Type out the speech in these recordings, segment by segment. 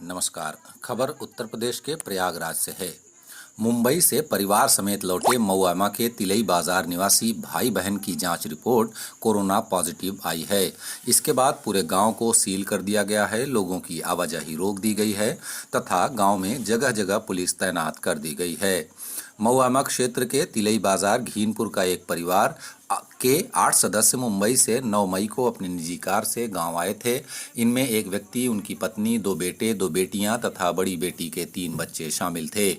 नमस्कार। खबर उत्तर प्रदेश के प्रयागराज से है। मुंबई से परिवार समेत लौटे मऊआमा के तिलई बाजार निवासी भाई बहन की जांच रिपोर्ट कोरोना पॉजिटिव आई है। इसके बाद पूरे गांव को सील कर दिया गया है। लोगों की आवाजाही रोक दी गई है तथा गांव में जगह जगह पुलिस तैनात कर दी गई है। मऊआमा क्षेत्र के तिलई बाजार घीनपुर का एक परिवार के 8 सदस्य मुंबई से 9 मई को अपनी निजी कार से गांव आए थे। इनमें एक व्यक्ति, उनकी पत्नी, 2 बेटे, 2 बेटियां तथा बड़ी बेटी के 3 बच्चे शामिल थे।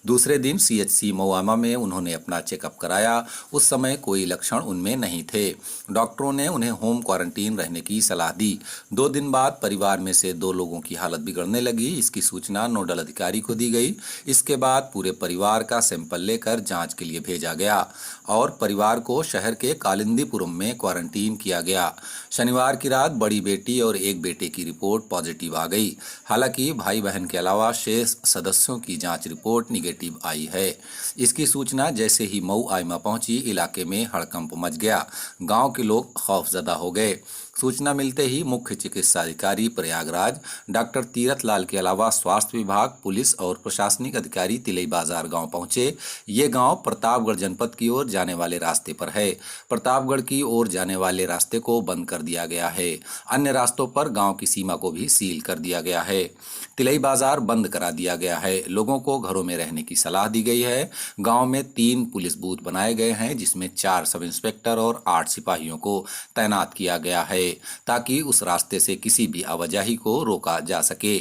दूसरे दिन सीएचसी मऊआमा में उन्होंने अपना चेकअप कराया। उस समय कोई लक्षण उनमें नहीं थे। डॉक्टरों ने उन्हें होम क्वारंटीन रहने की सलाह दी। 2 दिन बाद परिवार में से 2 लोगों की हालत बिगड़ने लगी। इसकी सूचना नोडल अधिकारी को दी गई। इसके बाद पूरे परिवार का सैंपल लेकर जांच के लिए भेजा गया और परिवार को शहर के कालिंदीपुरम में क्वारंटीन किया गया। शनिवार की रात बड़ी बेटी और एक बेटे की रिपोर्ट पॉजिटिव आ गई। हालांकि भाई बहन के अलावा शेष सदस्यों की जांच रिपोर्ट निगेटिव आई है। इसकी सूचना जैसे ही मऊ आइमा पहुंची, इलाके में हड़कंप मच गया। गांव के लोग खौफजदा हो गए। सूचना मिलते ही मुख्य चिकित्सा अधिकारी प्रयागराज डॉक्टर तीरथ लाल के अलावा स्वास्थ्य विभाग, पुलिस और प्रशासनिक अधिकारी तिलई बाजार गांव पहुंचे। ये गांव प्रतापगढ़ जनपद की ओर जाने वाले रास्ते पर है। प्रतापगढ़ की ओर जाने वाले रास्ते को बंद कर दिया गया है। अन्य रास्तों पर गांव की सीमा को भी सील कर दिया गया है। तिलई बाजार बंद करा दिया गया है। लोगों को घरों में रहने की सलाह दी गई है। गांव में 3 पुलिस बूथ बनाए गए हैं, जिसमें 4 सब इंस्पेक्टर और 8 सिपाहियों को तैनात किया गया है ताकि उस रास्ते से किसी भी आवाजाही को रोका जा सके।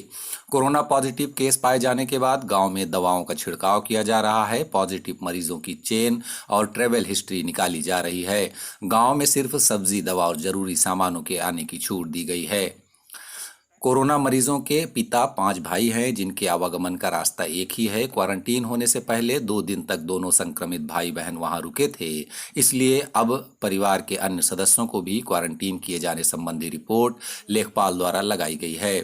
कोरोना पॉजिटिव केस पाए जाने के बाद गांव में दवाओं का छिड़काव किया जा रहा है। पॉजिटिव मरीजों की चेन और ट्रेवल हिस्ट्री निकाली जा रही है। गांव में सिर्फ सब्जी, दवा और जरूरी सामानों के आने की छूट दी गई है। कोरोना मरीजों के पिता 5 भाई हैं, जिनके आवागमन का रास्ता एक ही है। क्वारंटीन होने से पहले 2 दिन तक दोनों संक्रमित भाई बहन वहां रुके थे। इसलिए अब परिवार के अन्य सदस्यों को भी क्वारंटीन किए जाने संबंधी रिपोर्ट लेखपाल द्वारा लगाई गई है।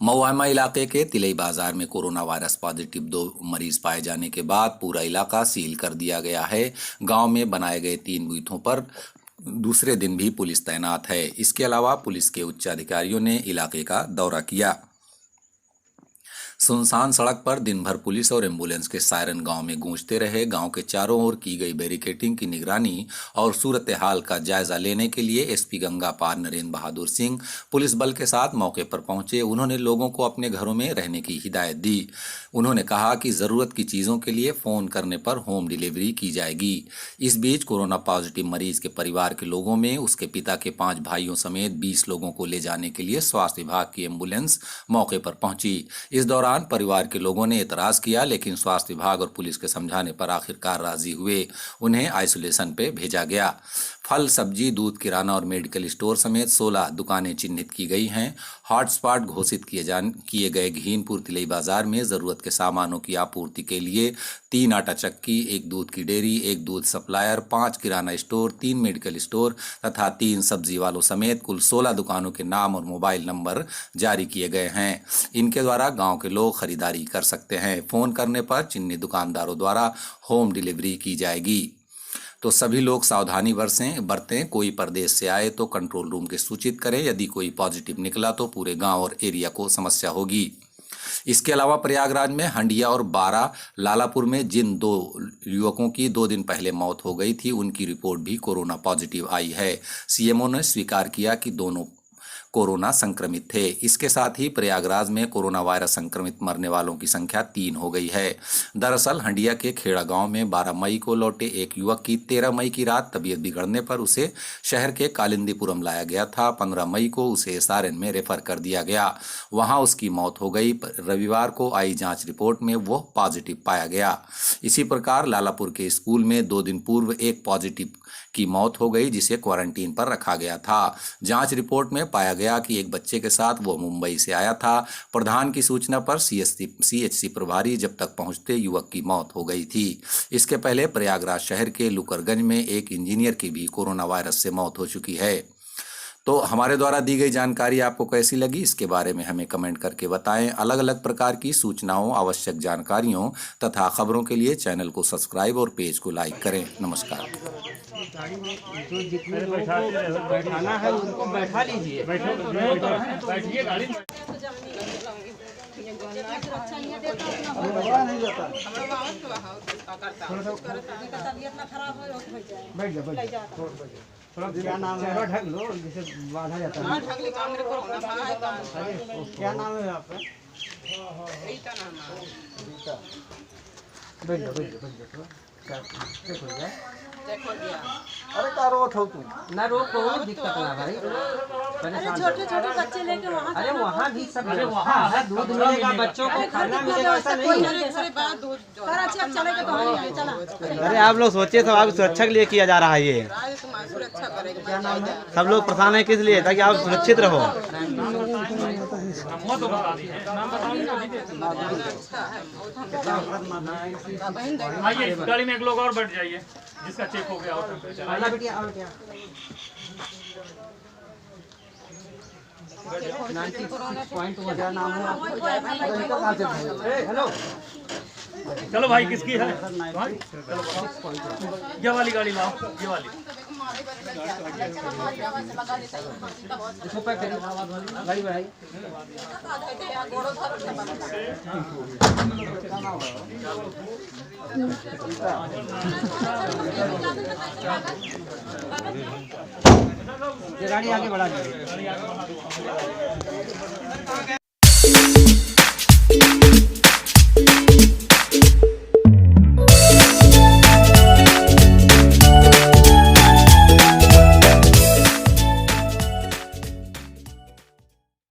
मऊआमा इलाके के तिलई बाजार में कोरोना वायरस पॉजिटिव 2 मरीज पाए जाने के बाद पूरा इलाका सील कर दिया गया है। गांव में बनाए गए 3 बूथों पर दूसरे दिन भी पुलिस तैनात है। इसके अलावा पुलिस के उच्च अधिकारियों ने इलाके का दौरा किया। सुनसान सड़क पर दिन भर पुलिस और एम्बुलेंस के सायरन गांव में गूंजते रहे। गांव के चारों ओर की गई बैरिकेडिंग की निगरानी और सूरत हाल का जायजा लेने के लिए एसपी गंगा पार नरेंद्र बहादुर सिंह पुलिस बल के साथ मौके पर पहुंचे। उन्होंने लोगों को अपने घरों में रहने की हिदायत दी। उन्होंने कहा कि जरूरत की चीजों के लिए फोन करने पर होम डिलीवरी की जाएगी। इस बीच कोरोना पॉजिटिव मरीज के परिवार के लोगों में उसके पिता के 5 भाइयों समेत 20 लोगों को ले जाने के लिए स्वास्थ्य विभाग की एम्बुलेंस मौके पर पहुंची। इस दौरान परिवार के लोगों ने एतराज किया, लेकिन स्वास्थ्य विभाग और पुलिस के समझाने पर आखिरकार राजी हुए। उन्हें आइसोलेशन पे भेजा गया। फल, सब्जी, दूध, किराना और मेडिकल स्टोर समेत 16 दुकानें चिन्हित की गई हैं। हॉटस्पॉट घोषित किए गए घीनपुर तिलई बाजार में जरूरत के सामानों की आपूर्ति के लिए 3 आटा चक्की, 1 दूध की डेयरी, 1 दूध सप्लायर, 5 किराना स्टोर, 3 मेडिकल स्टोर तथा 3 सब्जी वालों समेत कुल 16 दुकानों के नाम और मोबाइल नंबर जारी किए गए हैं। इनके द्वारा गांव के लोग खरीदारी कर सकते हैं। फोन करने पर चिन्हित दुकानदारों द्वारा होम डिलीवरी की जाएगी। तो सभी लोग सावधानी बरतें। कोई परदेश से आए तो कंट्रोल रूम के सूचित करें। यदि कोई पॉजिटिव निकला तो पूरे गांव और एरिया को समस्या होगी। इसके अलावा प्रयागराज में हंडिया और बारा लालापुर में जिन 2 युवकों की 2 दिन पहले मौत हो गई थी, उनकी रिपोर्ट भी कोरोना पॉजिटिव आई है। सीएमओ ने स्वीकार किया कि दोनों कोरोना संक्रमित थे। इसके साथ ही प्रयागराज में कोरोना वायरस संक्रमित मरने वालों की संख्या 3 हो गई है। दरअसल हंडिया के खेड़ा गांव में 12 मई को लौटे एक युवक की 13 मई की रात तबीयत बिगड़ने पर उसे शहर के कालिंदीपुरम लाया गया था। 15 मई को उसे एसआरएन में रेफर कर दिया गया। वहां उसकी मौत हो गई। रविवार को आई जांच रिपोर्ट में वो पॉजिटिव पाया गया। इसी प्रकार लालापुर के स्कूल में 2 दिन पूर्व एक पॉजिटिव की मौत हो गई, जिसे क्वारंटीन पर रखा गया था। जांच रिपोर्ट में पाया गया कि एक बच्चे के साथ वो मुंबई से आया था। प्रधान की सूचना पर सीएचसी प्रभारी जब तक पहुंचते युवक की मौत हो गई थी। इसके पहले प्रयागराज शहर के लुकरगंज में एक इंजीनियर की भी कोरोना वायरस से मौत हो चुकी है। तो हमारे द्वारा दी गई जानकारी आपको कैसी लगी, इसके बारे में हमें कमेंट करके बताएं। अलग अलग प्रकार की सूचनाओं, आवश्यक जानकारियों तथा खबरों के लिए चैनल को सब्सक्राइब और पेज को लाइक करें। नमस्कार। गाड़ी में जो जितने लोगों को बैठाना है उनको बैठा लीजिए। बैठिए गाड़ी में। क्या नाम है? ढक लो जिसे बांधा जाता है। क्या नाम है आपका? बैठ जाओ बैठ जाओ बैठ जाओ। अरे का रोक हो तू ना, रोको, दिक्कत ना भाई। अरे छोटे छोटे बच्चे लेके वहाँ, अरे वहाँ भी सब, अरे वहाँ है दूध मिलेगा, बच्चों को खाना मिलेगा, ऐसा नहीं है। चलेगा तो हम नहीं चला। अरे आप लोग सोचिए, सब आपकी सुरक्षा के लिए किया जा रहा है ये। क्या नाम है? सब लोग परेशान है किस लिए, ताकि आप सुरक्षित रहो। आइए गाड़ी में एक लोग और बैठ जाइए, जिसका चेक हो गया और आना बेटिया, आओ बेटिया। 96.1 क्या नाम है आपका? हेलो, चलो भाई, किसकी है भाई? ये वाली गाड़ी लाओ, ये वाली। इसको पैक करिए, गाड़ी बढ़ाई। ये गाड़ी आगे बढ़ा दीजिए।